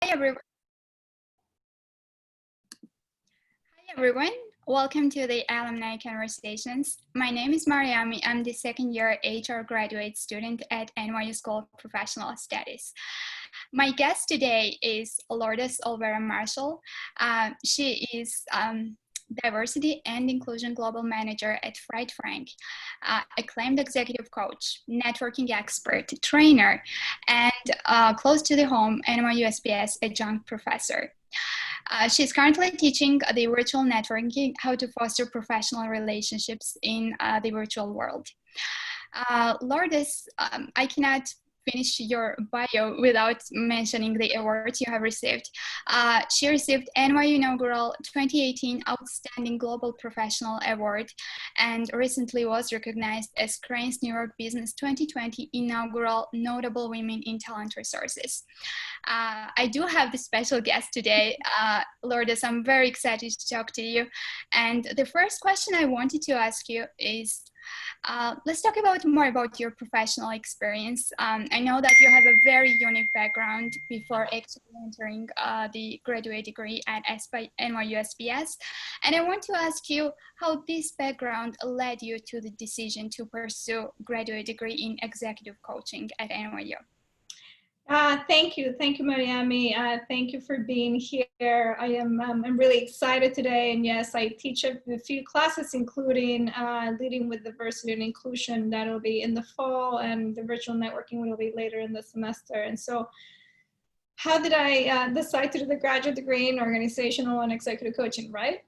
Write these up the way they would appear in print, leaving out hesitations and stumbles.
Hi everyone. Welcome to the Alumni Conversations. My name is Mariami. I'm the second year HR graduate student at NYU School of Professional Studies. My guest today is Lourdes Olvera-Marshall. She is Diversity and Inclusion Global Manager at Fried Frank, acclaimed executive coach, networking expert, trainer, and close to the home, NYUSPS adjunct professor. She's currently teaching the virtual networking, how to foster professional relationships in the virtual world. Lourdes, I cannot finish your bio without mentioning the awards you have received. She received NYU Inaugural 2018 Outstanding Global Professional Award and recently was recognized as Crain's New York Business 2020 Inaugural Notable Women in Talent Resources. I do have the special guest today, Lourdes. I'm very excited to talk to you. And the first question I wanted to ask you is, let's talk more about your professional experience. I know that you have a very unique background before actually entering the graduate degree at NYUSPS. And I want to ask you how this background led you to the decision to pursue graduate degree in executive coaching at NYU. Thank you, Mariami. Thank you for being here. I'm really excited today, and yes, I teach a few classes, including leading with diversity and inclusion. That'll be in the fall, and the virtual networking will be later in the semester. And so, how did I decide to do the graduate degree in organizational and executive coaching? Right.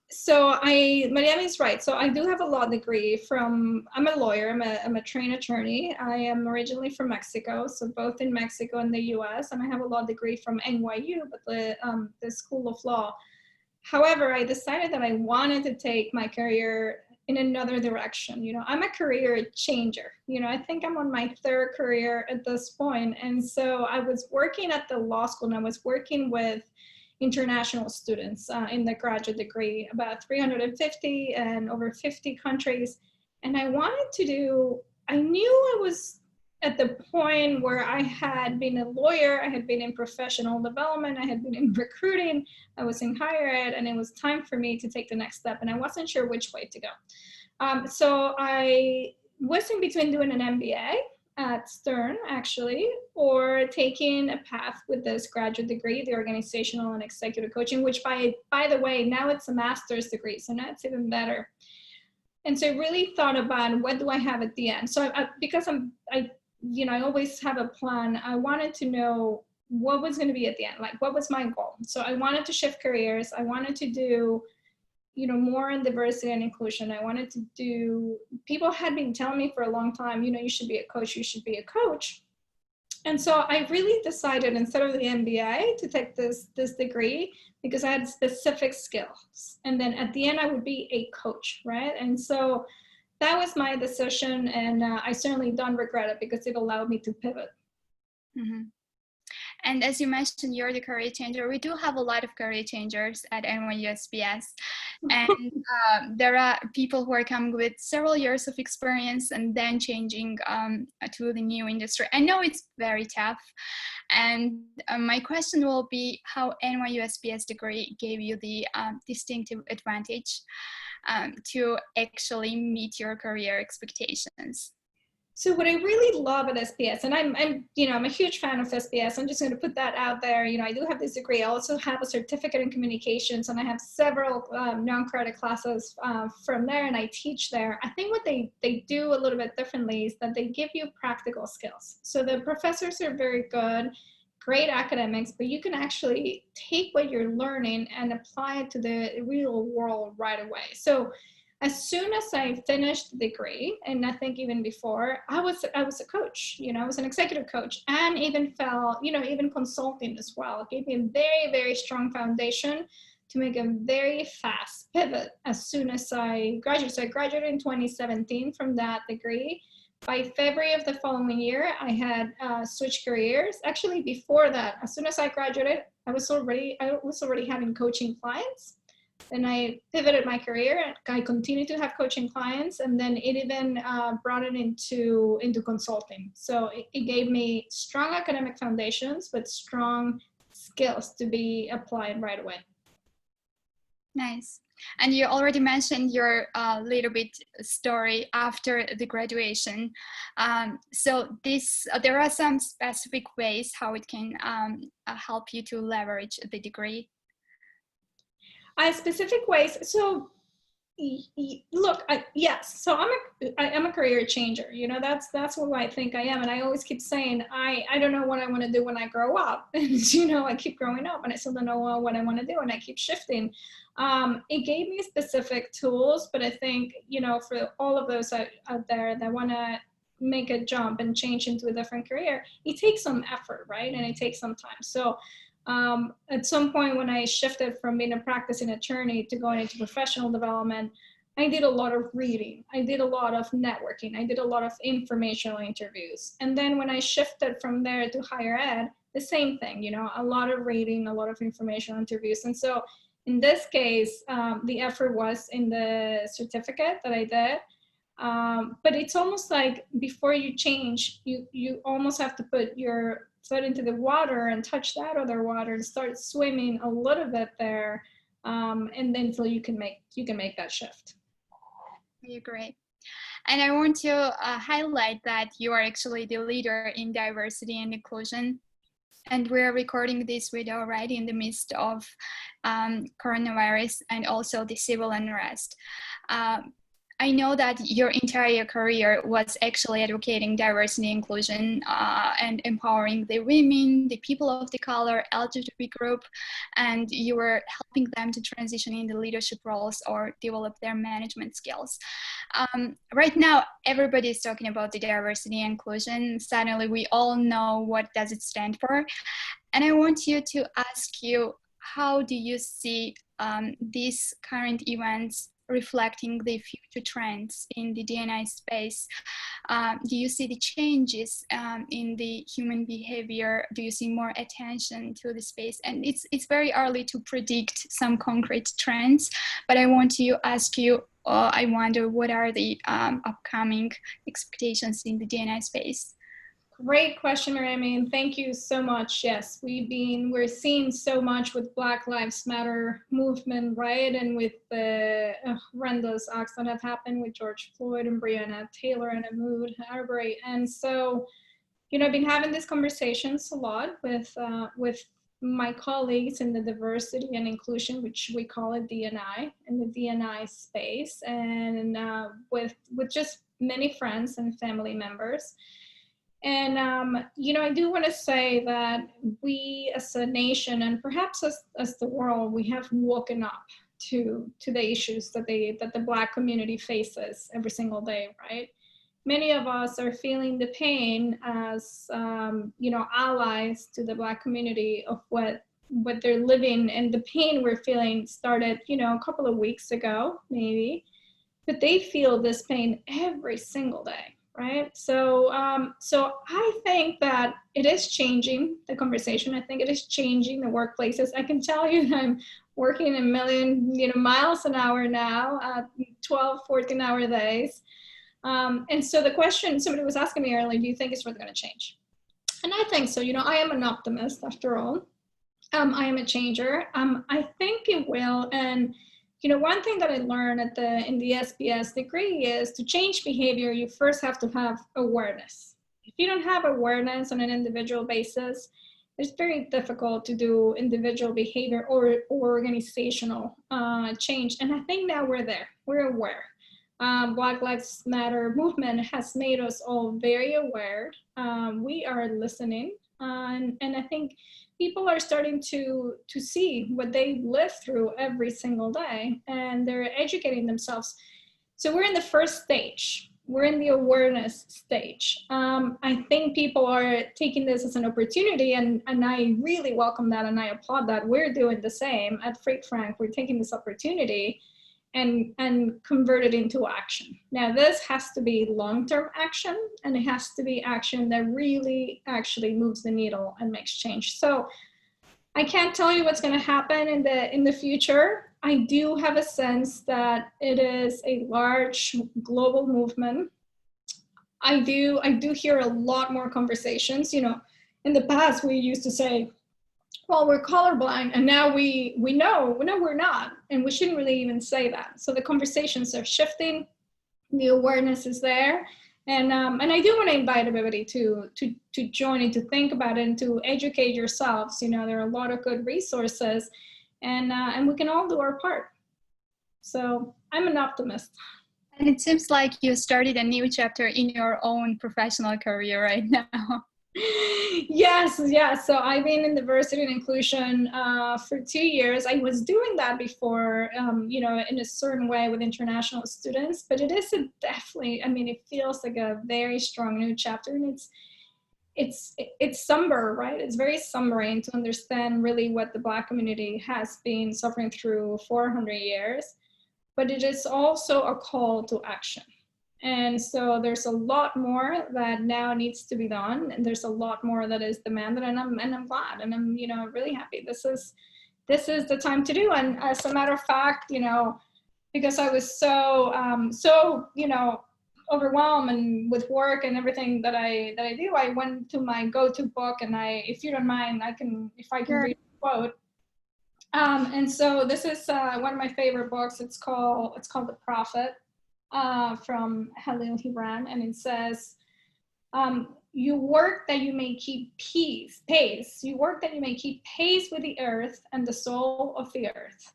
So Mariami's right. So I do have a law degree I'm a lawyer, I'm a trained attorney. I am originally from Mexico, so both in Mexico and the US, and I have a law degree from NYU, but the School of Law. However, I decided that I wanted to take my career in another direction. You know, I'm a career changer. You know, I think I'm on my third career at this point. And so I was working at the law school, and I was working with international students in the graduate degree, about 350 and over 50 countries. And I knew I was at the point where I had been a lawyer, I had been in professional development, I had been in recruiting, I was in higher ed, and it was time for me to take the next step, and I wasn't sure which way to go. So I was in between doing an MBA at Stern, actually, or taking a path with this graduate degree, the organizational and executive coaching, which by the way, now it's a master's degree, so now it's even better. And so I really thought about, what do I have at the end? So because I always have a plan, I wanted to know what was going to be at the end, like what was my goal? So I wanted to shift careers. I wanted to do more in diversity and inclusion. I wanted to do, people had been telling me for a long time, you should be a coach, you should be a coach. And so I really decided, instead of the MBA, to take this degree because I had specific skills. And then at the end, I would be a coach, right? And so that was my decision. And I certainly don't regret it because it allowed me to pivot. Mm-hmm. And as you mentioned, you're the career changer. We do have a lot of career changers at NYUSPS. And there are people who are coming with several years of experience and then changing to the new industry. I know it's very tough. And my question will be how NYUSPS degree gave you the distinctive advantage to actually meet your career expectations. So what I really love at SPS, and I'm a huge fan of SPS. I'm just going to put that out there. I do have this degree. I also have a certificate in communications, and I have several non-credit classes from there, and I teach there. I think what they do a little bit differently is that they give you practical skills. So the professors are very good, great academics, but you can actually take what you're learning and apply it to the real world right away. So as soon as I finished the degree, and I think even before, I was a coach. I was an executive coach, and even even consulting as well. It gave me a very, very strong foundation to make a very fast pivot as soon as I graduated. So I graduated in 2017 from that degree. By February of the following year, I had switched careers. Actually, before that, as soon as I graduated, I was already having coaching clients. Then I pivoted my career. I continued to have coaching clients, and then it even brought it into consulting. So it gave me strong academic foundations, but strong skills to be applied right away. Nice. And you already mentioned your little bit story after the graduation. So there are some specific ways how it can help you to leverage the degree. Specific ways. So look, yes. So I'm a career changer. You know, that's what I think I am. And I always keep saying, I don't know what I want to do when I grow up. And, you know, I keep growing up and I still don't know what I want to do. And I keep shifting. It gave me specific tools, but I think, you know, for all of those out there that want to make a jump and change into a different career, it takes some effort, right? And it takes some time. So at some point when I shifted from being a practicing attorney to going into professional development, I did a lot of reading. I did a lot of networking. I did a lot of informational interviews. And then when I shifted from there to higher ed, the same thing, you know, a lot of reading, a lot of informational interviews. And so in this case, the effort was in the certificate that I did. But it's almost like before you change, you almost have to put your foot into the water and touch that other water and start swimming a little bit there, and then until you can make that shift. You're great. And I want to highlight that you are actually the leader in diversity and inclusion. And we're recording this video right in the midst of coronavirus and also the civil unrest. I know that your entire career was actually advocating diversity, inclusion, and empowering the women, the people of the color, LGBT group, and you were helping them to transition into leadership roles or develop their management skills. Right now, everybody is talking about the diversity and inclusion. Suddenly, we all know what does it stand for. And I want you to ask you, how do you see these current events reflecting the future trends in the D&I space? Do you see the changes in the human behavior? Do you see more attention to the space? And it's very early to predict some concrete trends, but I want to ask you, I wonder, what are the upcoming expectations in the D&I space? Great question, Mariami, and thank you so much. Yes, we're seeing so much with Black Lives Matter movement, right? And with the horrendous acts that have happened with George Floyd and Breonna Taylor and Ahmaud Arbery. And so, you know, I've been having these conversations a lot with my colleagues in the diversity and inclusion, which we call it D&I, in the D&I space, and with just many friends and family members. And, you know, I do want to say that we as a nation, and perhaps as the world, we have woken up to the issues that the Black community faces every single day, right? Many of us are feeling the pain as, you know, allies to the Black community of what they're living, and the pain we're feeling started, you know, a couple of weeks ago, maybe, but they feel this pain every single day. Right. So I think that it is changing the conversation. I think it is changing the workplaces. I can tell you that I'm working a million, you know, miles an hour now, 12, 14-hour days. And so the question somebody was asking me earlier, do you think it's really going to change? And I think so. You know, I am an optimist after all. I am a changer. I think it will. And you know, one thing that I learned in the SPS degree is to change behavior, you first have to have awareness. If you don't have awareness on an individual basis, it's very difficult to do individual behavior or organizational change. And I think now we're there, we're aware. Black Lives Matter movement has made us all very aware. We are listening, and I think people are starting to see what they live through every single day, and they're educating themselves. So we're in the first stage. We're in the awareness stage. I think people are taking this as an opportunity, and I really welcome that, and I applaud that. We're doing the same at Freight Frank. We're taking this opportunity and convert it into action. Now, this has to be long-term action, and it has to be action that really actually moves the needle and makes change. So I can't tell you what's going to happen in the future. I do have a sense that it is a large global movement. I do hear a lot more conversations. You know, in the past we used to say, well, we're colorblind, and now we know we're not, and we shouldn't really even say that. So the conversations are shifting, the awareness is there, and I do want to invite everybody to join and to think about it and to educate yourselves. You know, there are a lot of good resources, and we can all do our part. So I'm an optimist. And it seems like you started a new chapter in your own professional career right now. Yes. So I've been in diversity and inclusion for 2 years. I was doing that before, you know, in a certain way with international students, but it is definitely, I mean, it feels like a very strong new chapter, and it's somber, right? It's very sombering to understand really what the Black community has been suffering through 400 years, but it is also a call to action. And so there's a lot more that now needs to be done, and there's a lot more that is demanded, and I'm glad, and I'm, you know, really happy. This is the time to do. And as a matter of fact, you know, because I was so you know, overwhelmed and with work and everything that I do, I went to my go-to book, and if you don't mind, if I can Sure. read a quote. And so this is one of my favorite books. It's called The Prophet. From Halil Gibran, and it says, you work that you may keep pace. You work that you may keep pace with the earth and the soul of the earth.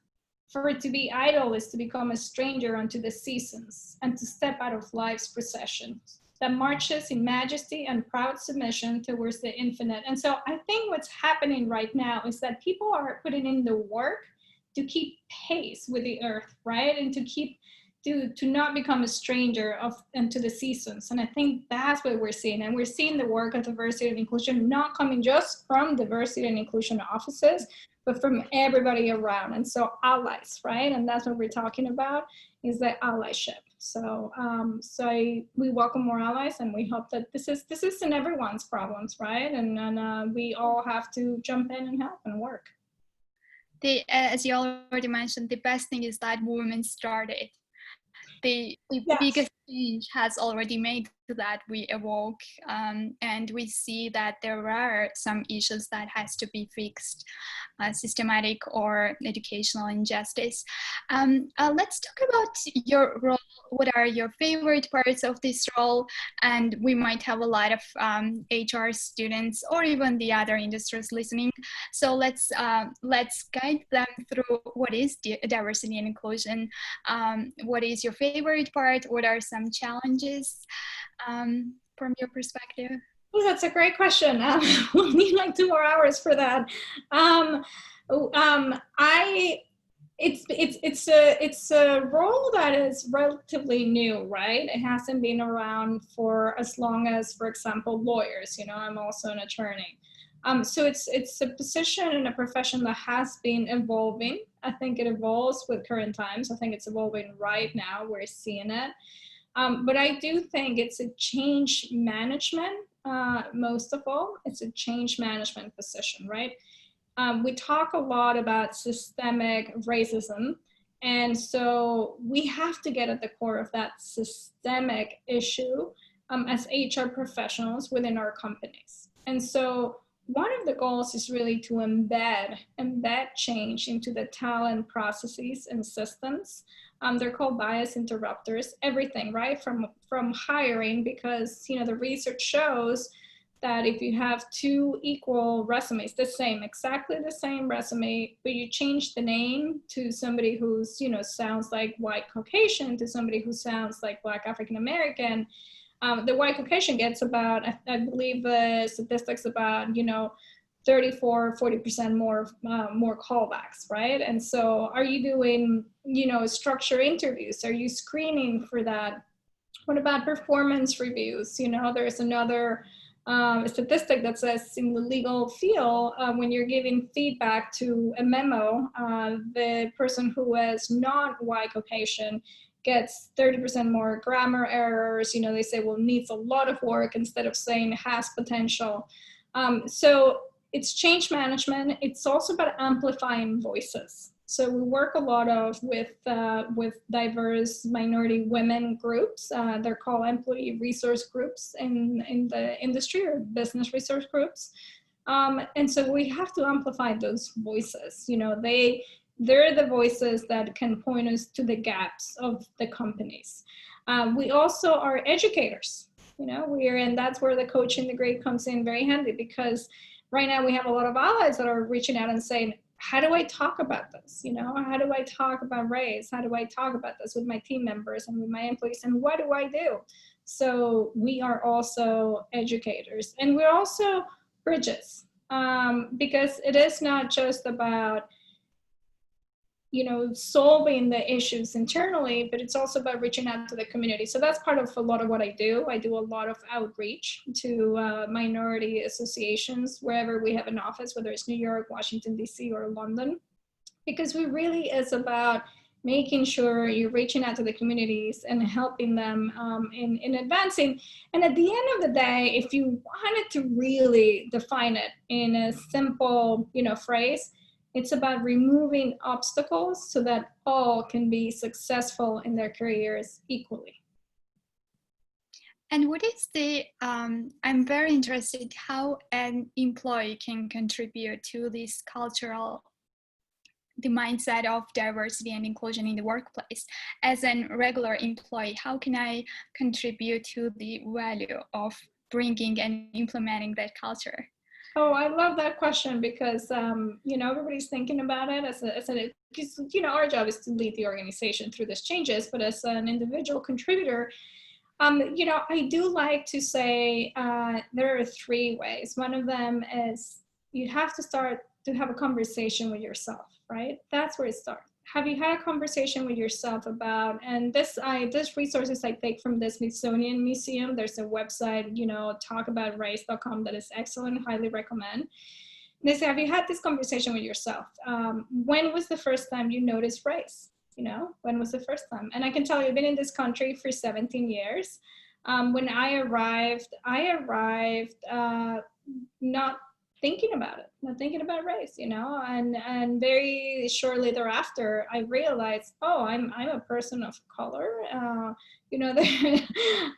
For to be idle is to become a stranger unto the seasons, and to step out of life's procession that marches in majesty and proud submission towards the infinite. And so I think what's happening right now is that people are putting in the work to keep pace with the earth, right? And to not become a stranger to the seasons. And I think that's what we're seeing. And we're seeing the work of diversity and inclusion not coming just from diversity and inclusion offices, but from everybody around. And so allies, right? And that's what we're talking about, is the allyship. So we welcome more allies, and we hope that this isn't everyone's problems, right? And we all have to jump in and help and work. As you already mentioned, the best thing is that women started. The Yes. biggest change has already made that we evoke, and we see that there are some issues that has to be fixed, systematic or educational injustice. Let's talk about your role. What are your favorite parts of this role? And we might have a lot of HR students or even the other industries listening. So let's guide them through what is diversity and inclusion. What is your favorite part? What are some challenges from your perspective? Oh, that's a great question. We'll need like 2 more hours for that. It's a role that is relatively new, right? It hasn't been around for as long as, for example, lawyers. You know, I'm also an attorney. So it's a position and a profession that has been evolving. I think it evolves with current times. I think it's evolving right now. We're seeing it. But I do think it's a change management, most of all. It's a change management position, right? We talk a lot about systemic racism, and so we have to get at the core of that systemic issue as HR professionals within our companies. And so one of the goals is really to embed change into the talent processes and systems. They're called bias interrupters, everything, right? From hiring, because, you know, the research shows that if you have 2 equal resumes, exactly the same resume, but you change the name to somebody who's, you know, sounds like white Caucasian to somebody who sounds like Black African American, the white Caucasian gets about, I believe the statistics about, you know, 40% more callbacks, right? And so are you doing, you know, structured interviews? Are you screening for that? What about performance reviews? You know, there's another statistic that says in the legal field, when you're giving feedback to a memo, the person who is not white Caucasian gets 30% more grammar errors. You know, they say, well, needs a lot of work instead of saying has potential. So it's change management. It's also about amplifying voices. So we work a lot with diverse minority women groups. They're called employee resource groups in the industry, or business resource groups. And so we have to amplify those voices. You know, they're the voices that can point us to the gaps of the companies. We also are educators. You know, and that's where the coaching degree comes in very handy, because right now we have a lot of allies that are reaching out and saying, how do I talk about this? You know, how do I talk about race? How do I talk about this with my team members and with my employees? And what do I do? So we are also educators, and we're also bridges, because it is not just about, you know, solving the issues internally, but it's also about reaching out to the community. So that's part of a lot of what I do. I do a lot of outreach to minority associations wherever we have an office, whether it's New York, Washington, DC, or London, because we really is about making sure you're reaching out to the communities and helping them in advancing. And at the end of the day, if you wanted to really define it in a simple, you know, phrase, it's about removing obstacles so that all can be successful in their careers equally. And what is I'm very interested how an employee can contribute to this the mindset of diversity and inclusion in the workplace. As a regular employee, how can I contribute to the value of bringing and implementing that culture? Oh, I love that question, because, you know, everybody's thinking about it because, you know, our job is to lead the organization through these changes, but as an individual contributor, you know, I do like to say there are 3 ways. One of them is you have to start to have a conversation with yourself, right? That's where it starts. Have you had a conversation with yourself about, and this resources I take from the Smithsonian Museum. There's a website, you know, talkaboutrace.com, that is excellent, highly recommend. They say, have you had this conversation with yourself? When was the first time you noticed race? You know, when was the first time? And I can tell you, I've been in this country for 17 years. When I arrived not thinking about it, not thinking about race, you know, and very shortly thereafter, I realized, oh, I'm a person of color, you know,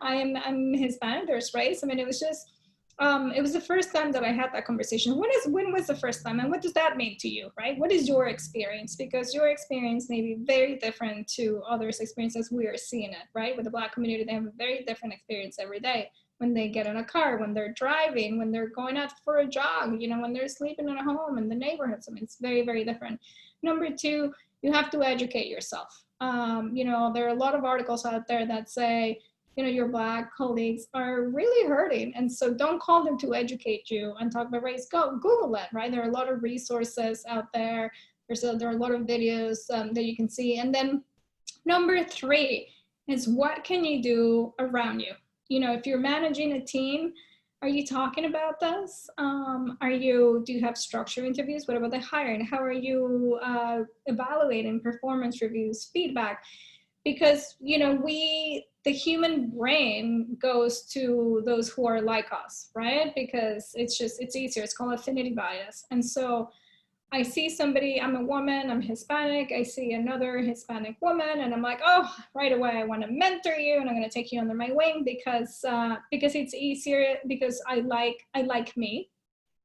I'm Hispanic, there's race. I mean, it was just, it was the first time that I had that conversation. When was the first time, and what does that mean to you, right? What is your experience? Because your experience may be very different to others' experiences. We are seeing it, right? With the Black community, they have a very different experience every day. When they get in a car, when they're driving, when they're going out for a jog, you know, when they're sleeping in a home in the neighborhoods. I mean, it's very, very different. Number 2, you have to educate yourself. You know, there are a lot of articles out there that say, you know, your Black colleagues are really hurting. And so don't call them to educate you and talk about race. Go Google it, right? There are a lot of resources out there. There are a lot of videos that you can see. And then number 3 is, what can you do around you? You know, if you're managing a team, are you talking about this? Do you have structured interviews? What about the hiring? How are you evaluating performance reviews, feedback? Because, you know, the human brain goes to those who are like us, right? Because it's easier. It's called affinity bias. And so I see somebody, I'm a woman, I'm Hispanic, I see another Hispanic woman, and I'm like, oh, right away, I want to mentor you, and I'm going to take you under my wing because it's easier, because I like me,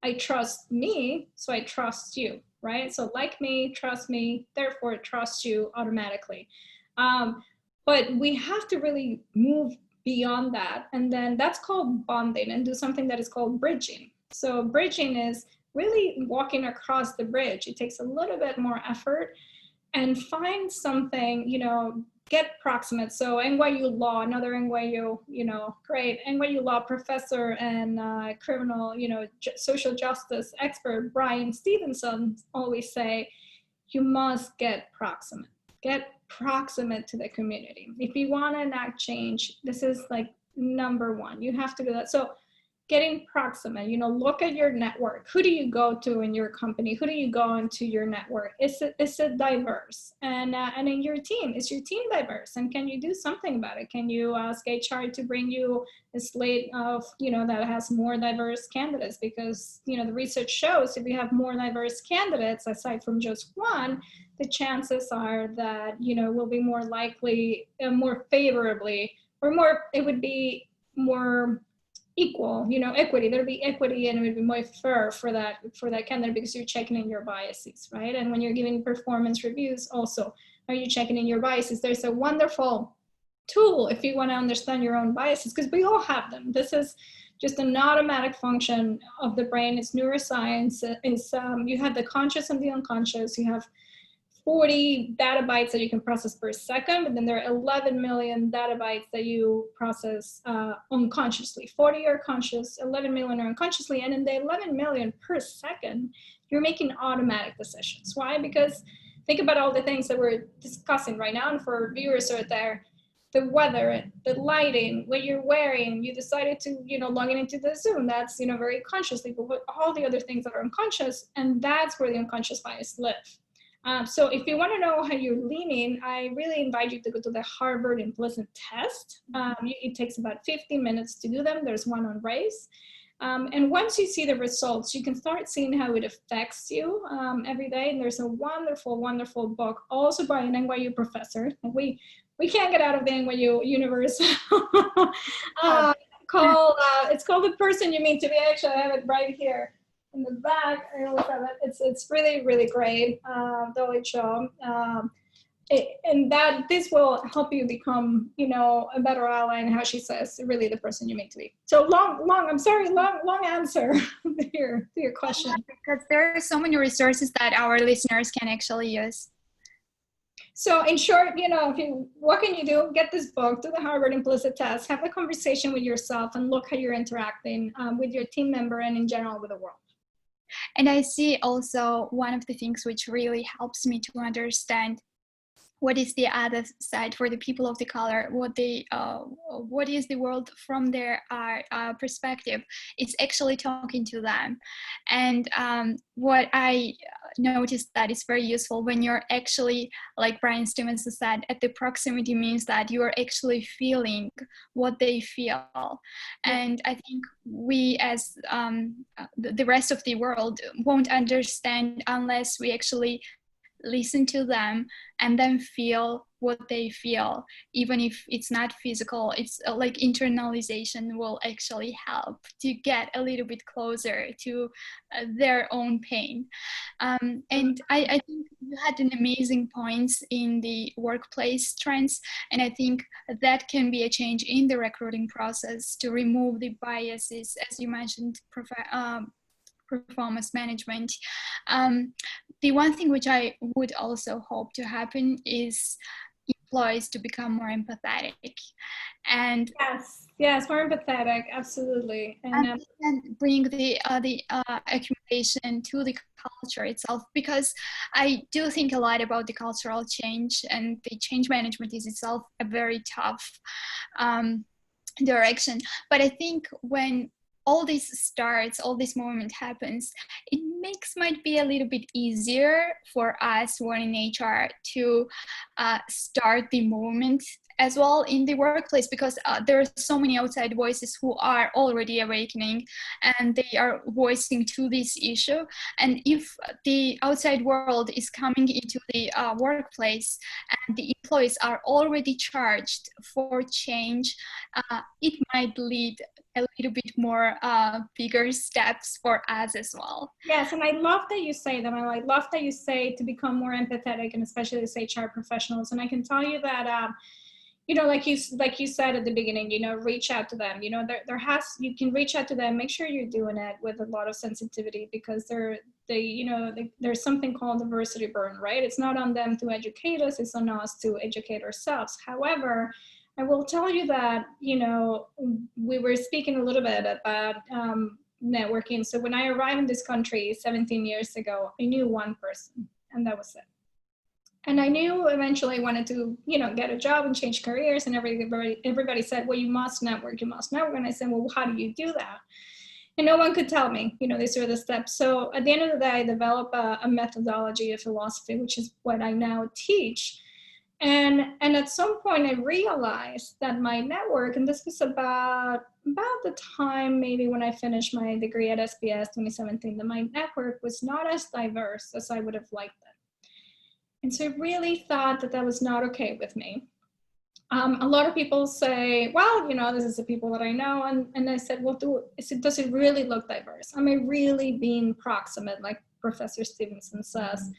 I trust me, so I trust you, right? So like me, trust me, therefore trust you automatically. But we have to really move beyond that, and then that's called bonding, and do something that is called bridging. So bridging is really walking across the bridge. It takes a little bit more effort, and find something, you know, get proximate. So NYU Law, another NYU, you know, great NYU Law professor and criminal, you know, social justice expert, Brian Stevenson, always say, you must get proximate. Get proximate to the community. If you want to enact change, this is like number 1. You have to do that. So getting proximate, look at your network. Who do you go to in your company? Who do you go into your network? Is it diverse? And in your team, is your team diverse? And can you do something about it? Can you ask HR to bring you a slate of, that has more diverse candidates? Because, the research shows if you have more diverse candidates, aside from just one, the chances are that, will be more likely, more favorably, or more, it would be more equal, equity. There'd be equity, and it would be more fair for that candidate, because you're checking in your biases, right? And when you're giving performance reviews, also, are you checking in your biases? There's a wonderful tool if you want to understand your own biases, because we all have them. This is just an automatic function of the brain. It's neuroscience. It's you have the conscious and the unconscious. You have 40 data bytes that you can process per second, but then there are 11 million data bytes that you process unconsciously. 40 are conscious, 11 million are unconsciously, and in the 11 million per second, you're making automatic decisions. Why? Because think about all the things that we're discussing right now, and for viewers out there, the weather, the lighting, what you're wearing, you decided to, log into the Zoom, that's, very consciously, but all the other things that are unconscious, and that's where the unconscious bias live. So if you want to know how you're leaning, I really invite you to go to the Harvard Implicit test. It takes about 15 minutes to do them. There's one on race. And once you see the results, you can start seeing how it affects you every day. And there's a wonderful, wonderful book, also by an NYU professor. We can't get out of the NYU universe. It's called The Person You Mean to Be. Actually, I have it right here in the back. I always have it. It's really, really great. Dolly Cho. And that this will help you become, a better ally, and how she says, really the person you mean to be. So long answer to your question. Because there are so many resources that our listeners can actually use. So in short, what can you do? Get this book, do the Harvard Implicit test, have a conversation with yourself, and look how you're interacting with your team member and in general with the world. And I see also one of the things which really helps me to understand what is the other side for the people of the color, what is the world from their perspective. It's actually talking to them. And what I noticed that is very useful when you're actually, like Brian Stevenson said, at the proximity means that you are actually feeling what they feel. And I think we as the rest of the world won't understand unless we actually listen to them and then feel what they feel, even if it's not physical. It's like internalization will actually help to get a little bit closer to their own pain. And I think you had an amazing points in the workplace trends, and I think that can be a change in the recruiting process to remove the biases, as you mentioned, performance management. The one thing which I would also hope to happen is employees to become more empathetic. And yes, more empathetic, absolutely. And bring the accumulation to the culture itself, because I do think a lot about the cultural change, and the change management is itself a very tough direction. But I think when all this starts, all this moment happens, it might be a little bit easier for us who are in HR to start the movement as well in the workplace, because there are so many outside voices who are already awakening, and they are voicing to this issue. And if the outside world is coming into the workplace and the employees are already charged for change, it might lead a little bit more bigger steps for us as well. Yes, and I love that you say that. I love that you say to become more empathetic, and especially as HR professionals. And I can tell you that, like you said at the beginning, reach out to them. You can reach out to them. Make sure you're doing it with a lot of sensitivity, because there's something called diversity burden, right? It's not on them to educate us; it's on us to educate ourselves. However, I will tell you that, we were speaking a little bit about networking. So when I arrived in this country 17 years ago, I knew one person, and that was it. And I knew eventually I wanted to, get a job and change careers, and everybody said, well, you must network. And I said, well, how do you do that? And no one could tell me, these are the steps. So at the end of the day, I developed a methodology of philosophy, which is what I now teach. And at some point I realized that my network, and this was about the time maybe when I finished my degree at SPS 2017, that my network was not as diverse as I would have liked it. And so I really thought that that was not okay with me. A lot of people say, well, this is the people that I know. And I said, well, does it really look diverse? Am I really being proximate, like Professor Stevenson says?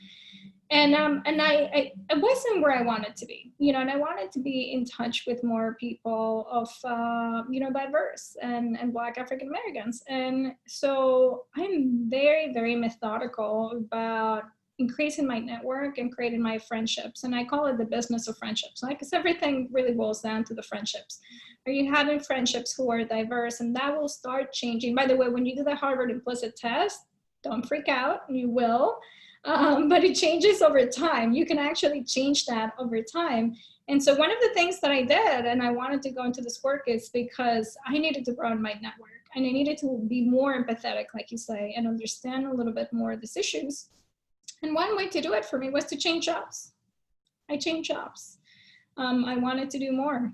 And I wasn't where I wanted to be, and I wanted to be in touch with more people of, diverse and Black African Americans. And so I'm very, very methodical about increasing my network and creating my friendships. And I call it the business of friendships, because everything really boils down to the friendships. Are you having friendships who are diverse? And that will start changing. By the way, when you do the Harvard Implicit test, don't freak out, you will. But it changes over time. You can actually change that over time. And so one of the things that I did, and I wanted to go into this work, is because I needed to broaden my network and I needed to be more empathetic, like you say, and understand a little bit more of these issues. And one way to do it for me was to change jobs. I changed jobs. I wanted to do more.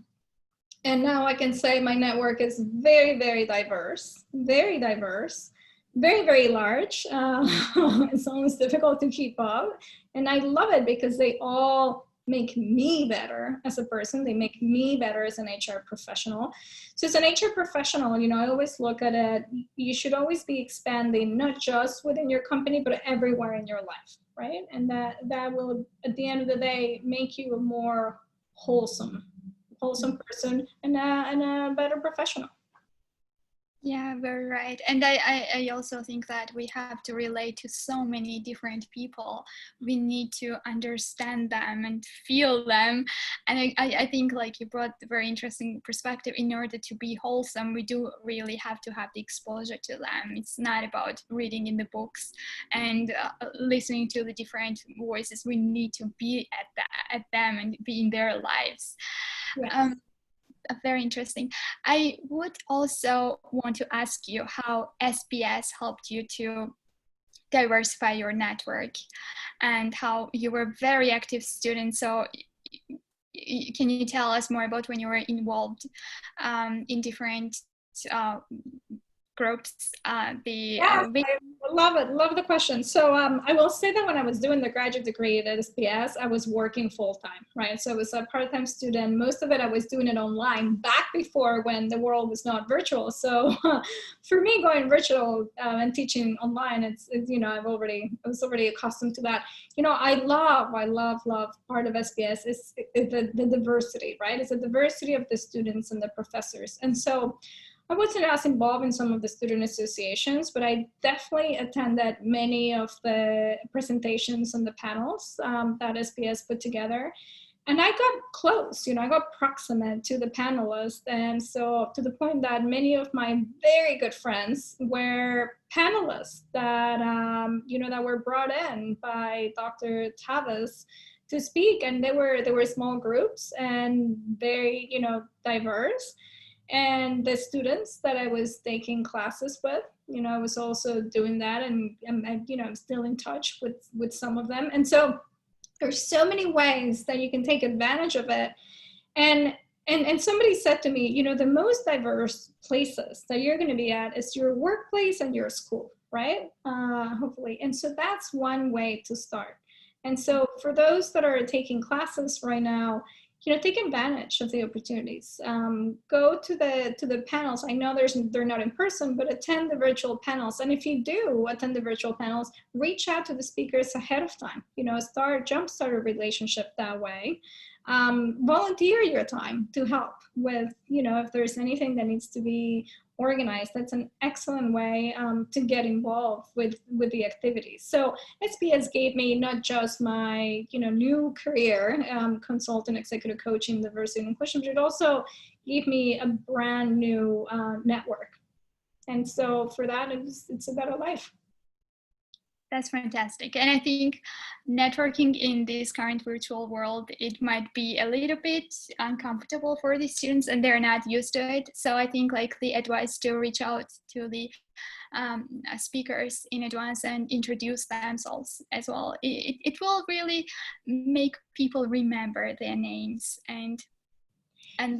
And now I can say my network is very, very diverse, very diverse. Very, very large. It's almost difficult to keep up. And I love it because they all make me better as a person. They make me better as an HR professional. So as an HR professional, I always look at it, you should always be expanding, not just within your company, but everywhere in your life, right? And that will, at the end of the day, make you a more wholesome person and a better professional. Yeah, very right. And I also think that we have to relate to so many different people. We need to understand them and feel them. And I think like you brought a very interesting perspective. In order to be wholesome, we do really have to have the exposure to them. It's not about reading in the books and listening to the different voices. We need to be at them and be in their lives. Yes. Very interesting. I would also want to ask you how SPS helped you to diversify your network and how you were a very active student. So can you tell us more about when you were involved in different groups? I love the question. So I will say that when I was doing the graduate degree at SPS, I was working full-time, right? So I was a part-time student. Most of it, I was doing it online back before when the world was not virtual. So for me, going virtual and teaching online, it's I was already accustomed to that. I love part of SPS is the diversity, right? It's the diversity of the students and the professors. And so I wasn't as involved in some of the student associations, but I definitely attended many of the presentations and the panels that SPS put together. And I got close, I got proximate to the panelists. And so to the point that many of my very good friends were panelists that, that were brought in by Dr. Tavis to speak. And they were small groups and very, diverse. And the students that I was taking classes with, I was also doing that, and I'm still in touch with some of them. And so there's so many ways that you can take advantage of it. And somebody said to me, the most diverse places that you're going to be at is your workplace and your school, right? Hopefully. And so that's one way to start. And so for those that are taking classes right now, take advantage of the opportunities. Go to the panels. I know they're not in person, but attend the virtual panels. And if you do attend the virtual panels, reach out to the speakers ahead of time. Jumpstart a relationship that way. Volunteer your time to help with, if there's anything that needs to be organized. That's an excellent way to get involved with the activities. So SPS gave me not just my new career, consultant, executive coaching, diversity and inclusion, but it also gave me a brand new network. And so for that, it's a better life. That's fantastic. And I think networking in this current virtual world, it might be a little bit uncomfortable for the students and they're not used to it. So I think like the advice to reach out to the speakers in advance and introduce themselves as well. It will really make people remember their names, and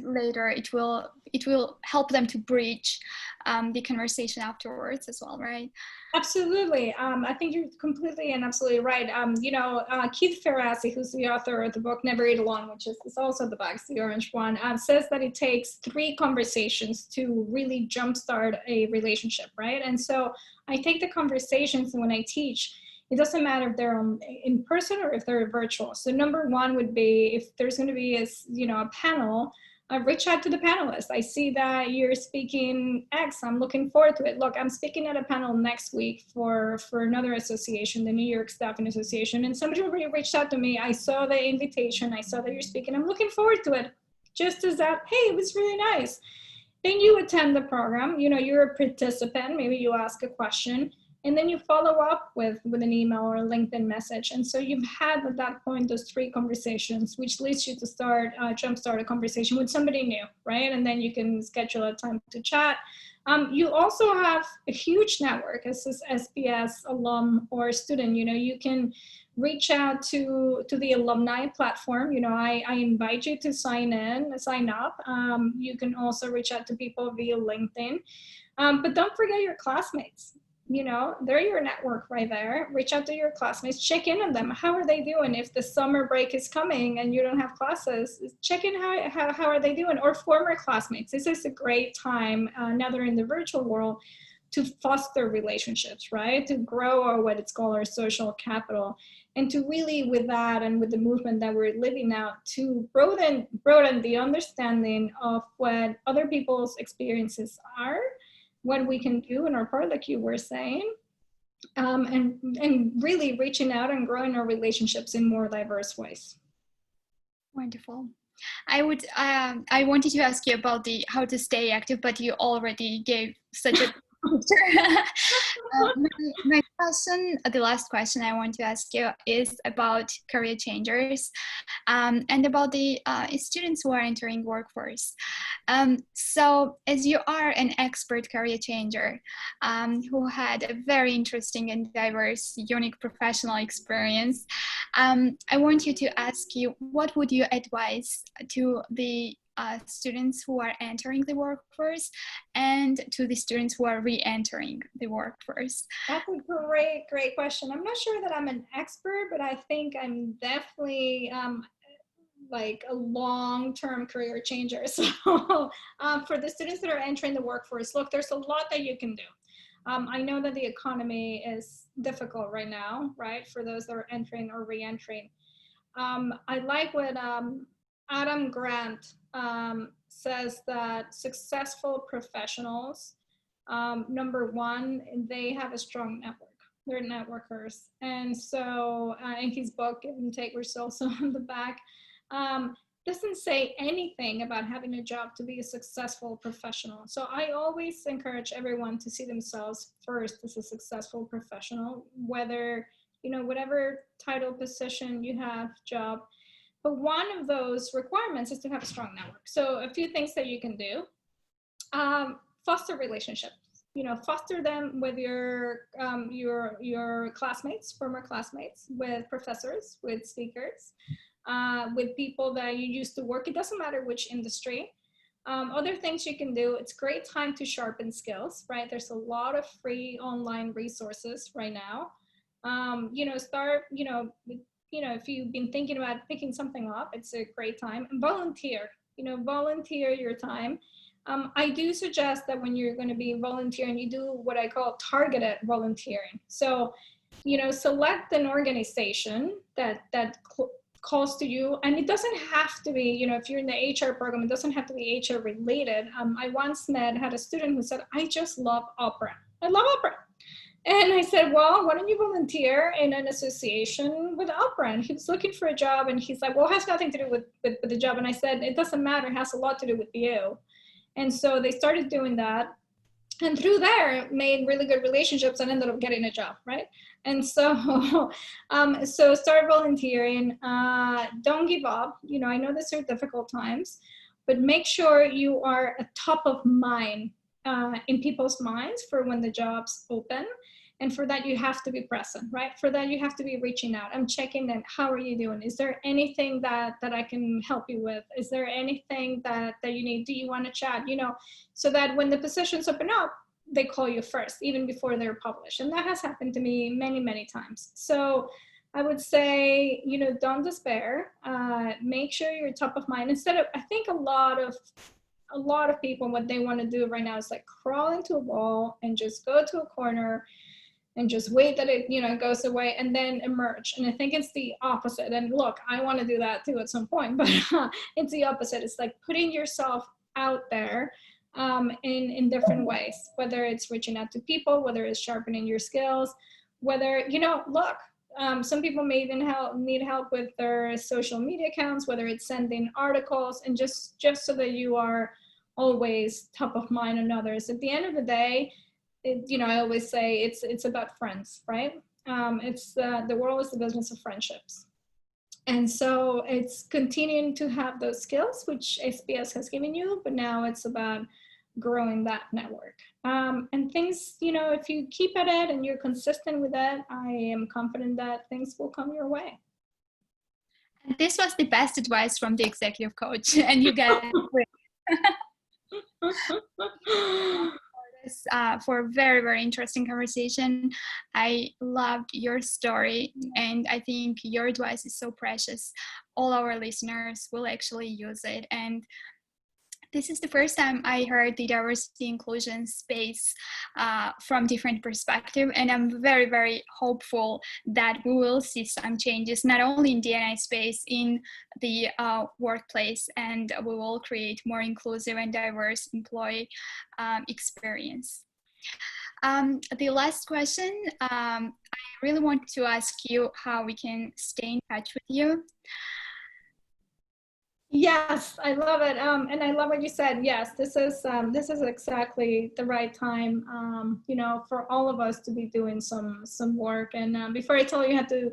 later it will help them to bridge the conversation afterwards as well, right? Absolutely. I think you're completely and absolutely right. Keith Ferrazzi, who's the author of the book Never Eat Alone, which is also the box, the orange one, says that it takes 3 conversations to really jumpstart a relationship, right? And so I take the conversations when I teach. It doesn't matter if they're in person or if they're virtual. So number 1 would be, if there's going to be a panel, reach out to the panelists. I see that you're speaking X. I'm looking forward to it. Look, I'm speaking at a panel next week for another association, the New York Staffing Association, and somebody already reached out to me. I saw the invitation. I saw that you're speaking. I'm looking forward to it. Just as that, hey, it was really nice. Then you attend the program. You're a participant. Maybe you ask a question. And then you follow up with an email or a LinkedIn message. And so you've had at that point those 3 conversations, which leads you to jumpstart a conversation with somebody new, right? And then you can schedule a time to chat. You also have a huge network as an SPS alum or student. You can reach out to the alumni platform. I invite you to sign up. You can also reach out to people via LinkedIn. But don't forget your classmates. They're your network right there. Reach out to your classmates, check in on them. How are they doing? If the summer break is coming and you don't have classes, check in how are they doing? Or former classmates. This is a great time, now they're in the virtual world, to foster relationships, right? To grow what it's called our social capital. And to really, with that and with the movement that we're living now, to broaden the understanding of what other people's experiences are, what we can do in our part, like you were saying, and really reaching out and growing our relationships in more diverse ways. Wonderful. I wanted to ask you about how to stay active, but you already gave such a my question, the last question I want to ask you is about career changers and about the students who are entering workforce. So as you are an expert career changer who had a very interesting and diverse, unique professional experience, I want you to ask you, what would you advise to the students who are entering the workforce and to the students who are re-entering the workforce? That's a great question. I'm not sure that I'm an expert, but I think I'm definitely like a long-term career changer. So for the students that are entering the workforce, look, there's a lot that you can do. I know that the economy is difficult right now, right? For those that are entering or re-entering. I like what Adam Grant says, that successful professionals, number 1, they have a strong network. They're networkers. And so in his book, Give and Take Results on the back, doesn't say anything about having a job to be a successful professional. So I always encourage everyone to see themselves first as a successful professional, whether, whatever title, position you have, job. But one of those requirements is to have a strong network. So a few things that you can do: foster relationships. Foster them with your classmates, former classmates, with professors, with speakers, with people that you used to work. It doesn't matter which industry. Other things you can do: it's a great time to sharpen skills, right? There's a lot of free online resources right now. If you've been thinking about picking something up, it's a great time. And volunteer, volunteer your time. I do suggest that when you're going to be volunteering, you do what I call targeted volunteering. So, select an organization that calls to you, and it doesn't have to be, if you're in the HR program, it doesn't have to be HR related. I once had a student who said, I just love opera. I love opera. And I said, well, why don't you volunteer in an association with opera? And he was looking for a job, and he's like, well, it has nothing to do with the job. And I said, it doesn't matter, it has a lot to do with you. And so they started doing that. And through there made really good relationships and ended up getting a job, right? And so so start volunteering. Don't give up. You know, I know these are difficult times, but make sure you are a top of mind in people's minds for when the jobs open. And for that, you have to be present, right? For that, you have to be reaching out. I'm checking in. How are you doing? Is there anything that I can help you with? Is there anything that you need? Do you want to chat? You know, so that when the positions open up, they call you first, even before they're published. And that has happened to me many, many times. So I would say, you know, don't despair. Make sure you're top of mind. Instead of, I think a lot of people, what they want to do right now is like crawl into a wall and just go to a corner and just wait that it, you know, goes away and then emerge. And I think it's the opposite. And look, I want to do that too at some point, but it's the opposite. It's like putting yourself out there in different ways, whether it's reaching out to people, whether it's sharpening your skills, whether, you know, look, some people may even need help with their social media accounts, whether it's sending articles, and just so that you are always top of mind on others. At the end of the day, you know, I always say it's about friends, right? It's the world is the business of friendships. And so it's continuing to have those skills, which SPS has given you, but now it's about growing that network. And things, you know, if you keep at it and you're consistent with that, I am confident that things will come your way. And this was the best advice from the executive coach, and you get for a very, very interesting conversation. I loved your story, and I think your advice is so precious. All our listeners will actually use it. And this is the first time I heard the diversity inclusion space from different perspective, and I'm very, very hopeful that we will see some changes, not only in D&I space, in the workplace, and we will create more inclusive and diverse employee experience. The last question, I really want to ask you how we can stay in touch with you. Yes, I love it. And I love what you said. Yes, this is exactly the right time, you know, for all of us to be doing some work. And before I tell you how to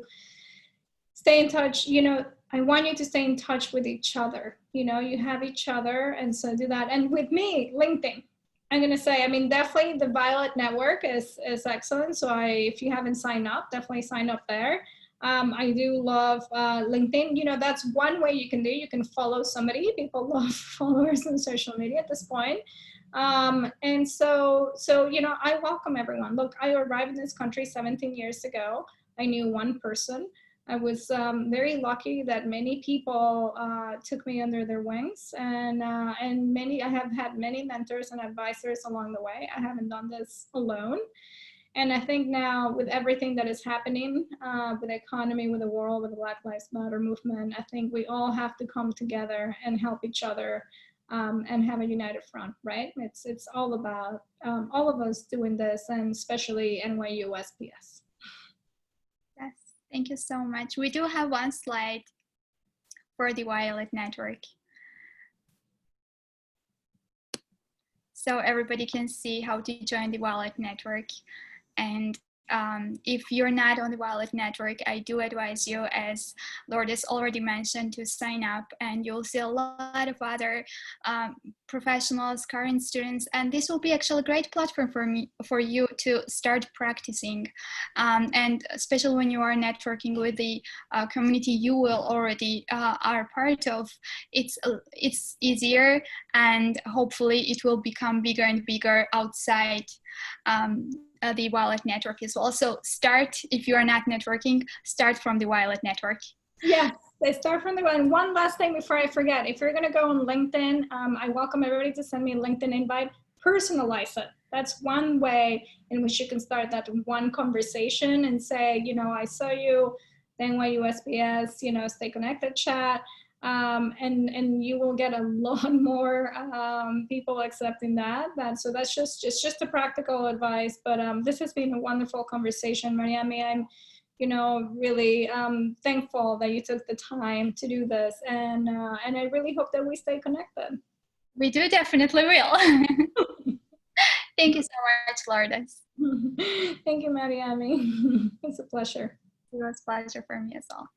stay in touch, you know, I want you to stay in touch with each other. You know, you have each other, and so do that. And with me, LinkedIn. I'm going to say, I mean, definitely the Violet Network is excellent. So if you haven't signed up, definitely sign up there. I do love LinkedIn. You know, that's one way you can do. You can follow somebody. People love followers on social media at this point. And so, you know, I welcome everyone. Look, I arrived in this country 17 years ago. I knew one person. I was very lucky that many people took me under their wings, and I have had many mentors and advisors along the way. I haven't done this alone. And I think now with everything that is happening with the economy, with the world, with the Black Lives Matter movement, I think we all have to come together and help each other and have a united front, right? It's all about all of us doing this, and especially NYUSPS. Yes, thank you so much. We do have one slide for the Violet Network, so everybody can see how to join the Violet Network. And if you're not on the Violet Network, I do advise you, as Lourdes already mentioned, to sign up, and you'll see a lot of other professionals, current students, and this will be actually a great platform for you to start practicing. And especially when you are networking with the community you will already are part of, it's easier, and hopefully it will become bigger and bigger outside the Violet Network as well. So start, if you are not networking, start from the Violet Network. Yeah, they start from the one. One last thing before I forget, if you're going to go on LinkedIn, I welcome everybody to send me a LinkedIn invite. Personalize it. That's one way in which you can start that one conversation and say, you know, I saw you, the NYUSPS, you know, stay connected chat. And you will get a lot more people accepting that. So that's just a practical advice. But this has been a wonderful conversation, Mariami. I'm, you know, really thankful that you took the time to do this, and I really hope that we stay connected. We do, definitely will. Thank you so much, Lourdes. Thank you, Mariami. It's a pleasure. It was a pleasure for me as well.